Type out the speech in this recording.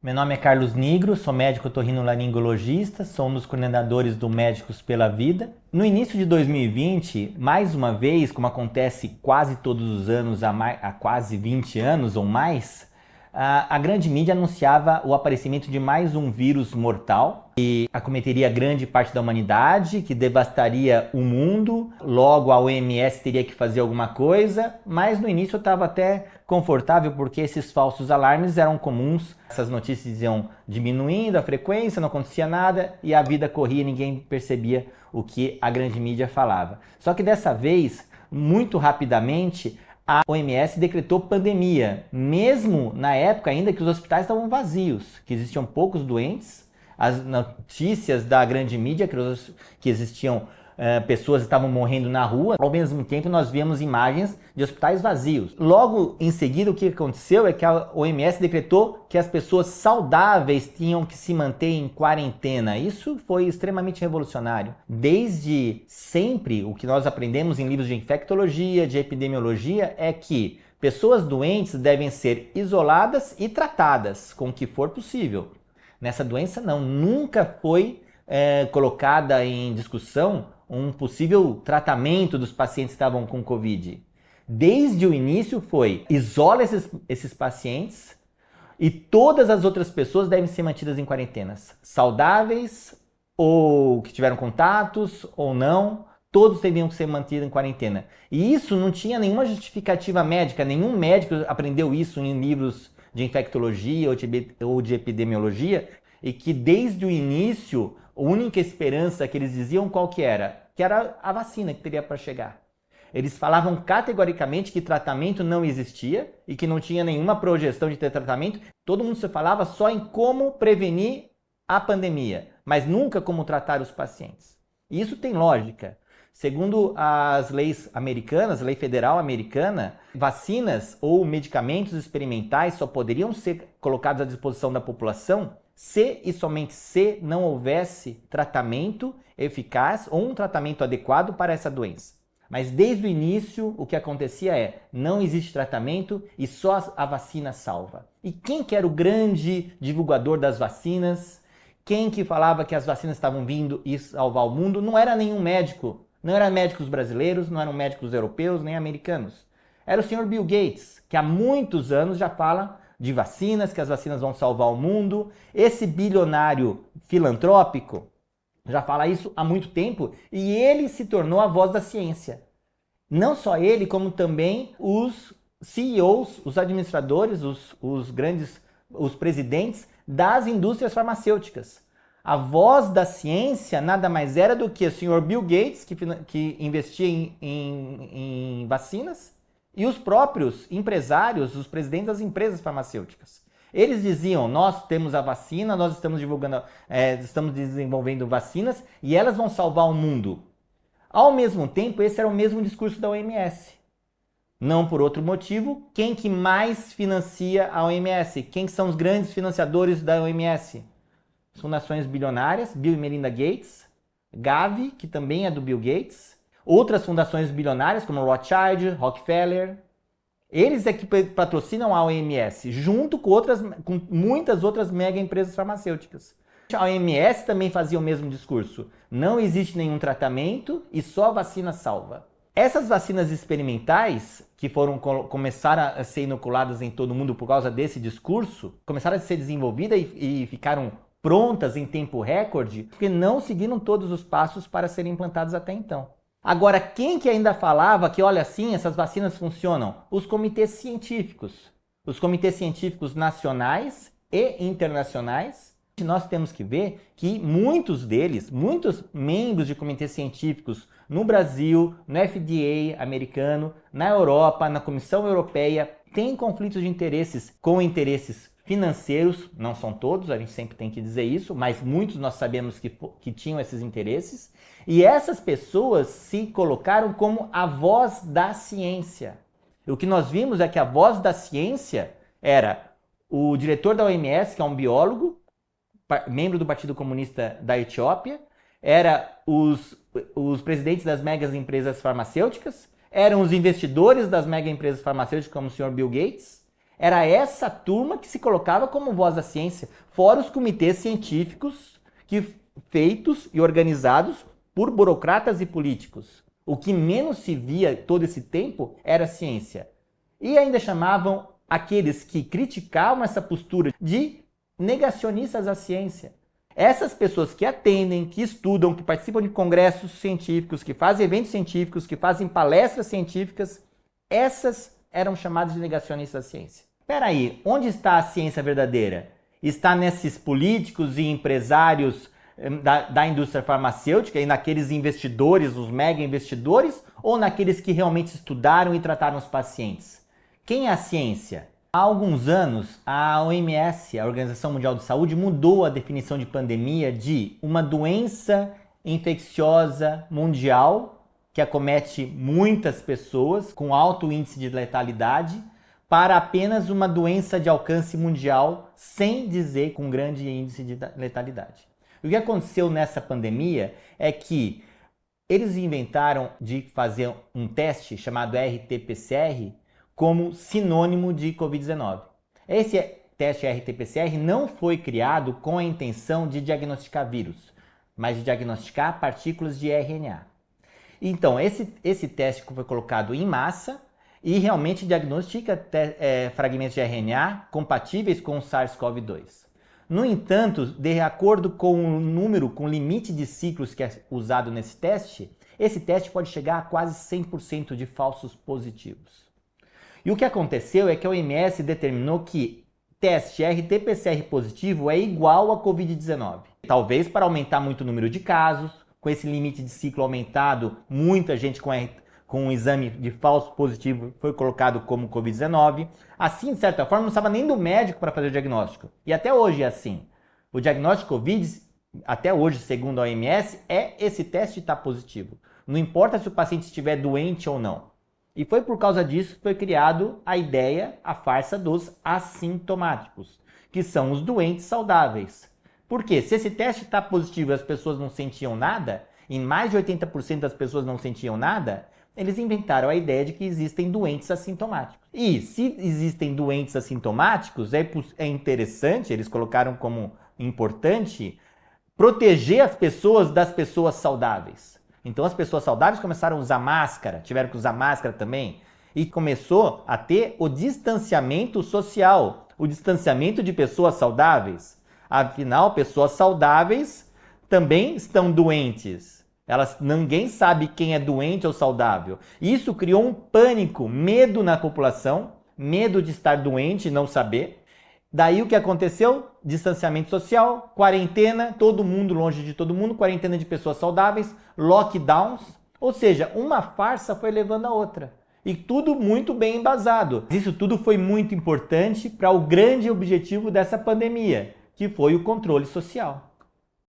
Meu nome é Carlos Nigro, sou médico otorrinolaringologista, sou um dos coordenadores do Médicos pela Vida. No início de 2020, mais uma vez, como acontece quase todos os anos há quase 20 anos ou mais, a grande mídia anunciava o aparecimento de mais um vírus mortal que acometeria grande parte da humanidade, que devastaria o mundo. Logo, a OMS teria que fazer alguma coisa, mas no início eu estava até confortável porque esses falsos alarmes eram comuns. Essas notícias iam diminuindo a frequência, não acontecia nada e a vida corria e ninguém percebia o que a grande mídia falava. Só que dessa vez, muito rapidamente, a OMS decretou pandemia, mesmo na época ainda que os hospitais estavam vazios, que existiam poucos doentes. As notícias da grande mídia que existiam pessoas estavam morrendo na rua. Ao mesmo tempo, nós víamos imagens de hospitais vazios. Logo em seguida, o que aconteceu é que a OMS decretou que as pessoas saudáveis tinham que se manter em quarentena. Isso foi extremamente revolucionário. Desde sempre, o que nós aprendemos em livros de infectologia, de epidemiologia, é que pessoas doentes devem ser isoladas e tratadas com o que for possível. Nessa doença, não. Nunca foi colocada em discussão um possível tratamento dos pacientes que estavam com Covid. Desde o início foi, isola esses pacientes e todas as outras pessoas devem ser mantidas em quarentenas. Saudáveis ou que tiveram contatos ou não, todos deviam ser mantidos em quarentena. E isso não tinha nenhuma justificativa médica, nenhum médico aprendeu isso em livros de infectologia ou de epidemiologia, e que desde o início, a única esperança que eles diziam qual que era? Que era a vacina que teria para chegar. Eles falavam categoricamente que tratamento não existia e que não tinha nenhuma projeção de ter tratamento. Todo mundo se falava só em como prevenir a pandemia, mas nunca como tratar os pacientes. E isso tem lógica. Segundo as leis americanas, a lei federal americana, vacinas ou medicamentos experimentais só poderiam ser colocados à disposição da população se e somente se não houvesse tratamento eficaz ou um tratamento adequado para essa doença. Mas desde o início, o que acontecia é, não existe tratamento e só a vacina salva. E quem que era o grande divulgador das vacinas? Quem que falava que as vacinas estavam vindo e salvar o mundo? Não era nenhum médico. Não eram médicos brasileiros, não eram médicos europeus, nem americanos. Era o senhor Bill Gates, que há muitos anos já fala de vacinas, que as vacinas vão salvar o mundo. Esse bilionário filantrópico já fala isso há muito tempo e ele se tornou a voz da ciência. Não só ele, como também os CEOs, os administradores, os presidentes das indústrias farmacêuticas. A voz da ciência nada mais era do que o senhor Bill Gates, que investia em vacinas, e os próprios empresários, os presidentes das empresas farmacêuticas. Eles diziam, nós temos a vacina, nós estamos desenvolvendo vacinas e elas vão salvar o mundo. Ao mesmo tempo, esse era o mesmo discurso da OMS. Não por outro motivo, quem que mais financia a OMS? Quem são os grandes financiadores da OMS? As fundações bilionárias, Bill e Melinda Gates, Gavi, que também é do Bill Gates, outras fundações bilionárias como Rothschild, Rockefeller. Eles é que patrocinam a OMS, junto com muitas outras mega empresas farmacêuticas. A OMS também fazia o mesmo discurso. Não existe nenhum tratamento e só a vacina salva. Essas vacinas experimentais, que começaram a ser inoculadas em todo mundo por causa desse discurso, começaram a ser desenvolvidas e ficaram prontas em tempo recorde, porque não seguiram todos os passos para serem implantadas até então. Agora, quem que ainda falava que, olha, sim, essas vacinas funcionam? Os comitês científicos. Os comitês científicos nacionais e internacionais. Nós temos que ver que muitos deles, muitos membros de comitês científicos no Brasil, no FDA americano, na Europa, na Comissão Europeia, têm conflitos de interesses com interesses financeiros, não são todos, a gente sempre tem que dizer isso, mas muitos nós sabemos que tinham esses interesses, e essas pessoas se colocaram como a voz da ciência. E o que nós vimos é que a voz da ciência era o diretor da OMS, que é um biólogo, membro do Partido Comunista da Etiópia, era os presidentes das megas empresas farmacêuticas, eram os investidores das mega empresas farmacêuticas, como o senhor Bill Gates, Era essa turma que se colocava como voz da ciência, fora os comitês científicos feitos e organizados por burocratas e políticos. O que menos se via todo esse tempo era a ciência. E ainda chamavam aqueles que criticavam essa postura de negacionistas da ciência. Essas pessoas que atendem, que estudam, que participam de congressos científicos, que fazem eventos científicos, que fazem palestras científicas, essas eram chamadas de negacionistas da ciência. Espera aí, onde está a ciência verdadeira? Está nesses políticos e empresários da indústria farmacêutica e naqueles investidores, os mega investidores, ou naqueles que realmente estudaram e trataram os pacientes? Quem é a ciência? Há alguns anos, a OMS, a Organização Mundial de Saúde, mudou a definição de pandemia de uma doença infecciosa mundial que acomete muitas pessoas com alto índice de letalidade para apenas uma doença de alcance mundial sem dizer com grande índice de letalidade. O que aconteceu nessa pandemia é que eles inventaram de fazer um teste chamado RT-PCR como sinônimo de Covid-19. Esse teste RT-PCR não foi criado com a intenção de diagnosticar vírus, mas de diagnosticar partículas de RNA. Então, esse teste foi colocado em massa e realmente diagnostica fragmentos de RNA compatíveis com o SARS-CoV-2. No entanto, de acordo com o número, com o limite de ciclos que é usado nesse teste, esse teste pode chegar a quase 100% de falsos positivos. E o que aconteceu é que a OMS determinou que teste RT-PCR positivo é igual a Covid-19. Talvez para aumentar muito o número de casos, com esse limite de ciclo aumentado, muita gente com um exame de falso positivo foi colocado como Covid-19. Assim, de certa forma, não precisava nem do médico para fazer o diagnóstico. E até hoje é assim. O diagnóstico Covid, até hoje, segundo a OMS, é esse teste estar positivo. Não importa se o paciente estiver doente ou não. E foi por causa disso que foi criado a ideia, a farsa dos assintomáticos, que são os doentes saudáveis. Por quê? Se esse teste está positivo e as pessoas não sentiam nada, e mais de 80% das pessoas não sentiam nada, eles inventaram a ideia de que existem doentes assintomáticos. E se existem doentes assintomáticos, é interessante, eles colocaram como importante, proteger as pessoas das pessoas saudáveis. Então as pessoas saudáveis começaram a usar máscara, tiveram que usar máscara também, e começou a ter o distanciamento social, o distanciamento de pessoas saudáveis. Afinal, pessoas saudáveis também estão doentes. Ninguém sabe quem é doente ou saudável. Isso criou um pânico, medo na população, medo de estar doente e não saber. Daí o que aconteceu? Distanciamento social, quarentena, todo mundo longe de todo mundo, quarentena de pessoas saudáveis, lockdowns, ou seja, uma farsa foi levando a outra. E tudo muito bem embasado. Isso tudo foi muito importante para o grande objetivo dessa pandemia, que foi o controle social.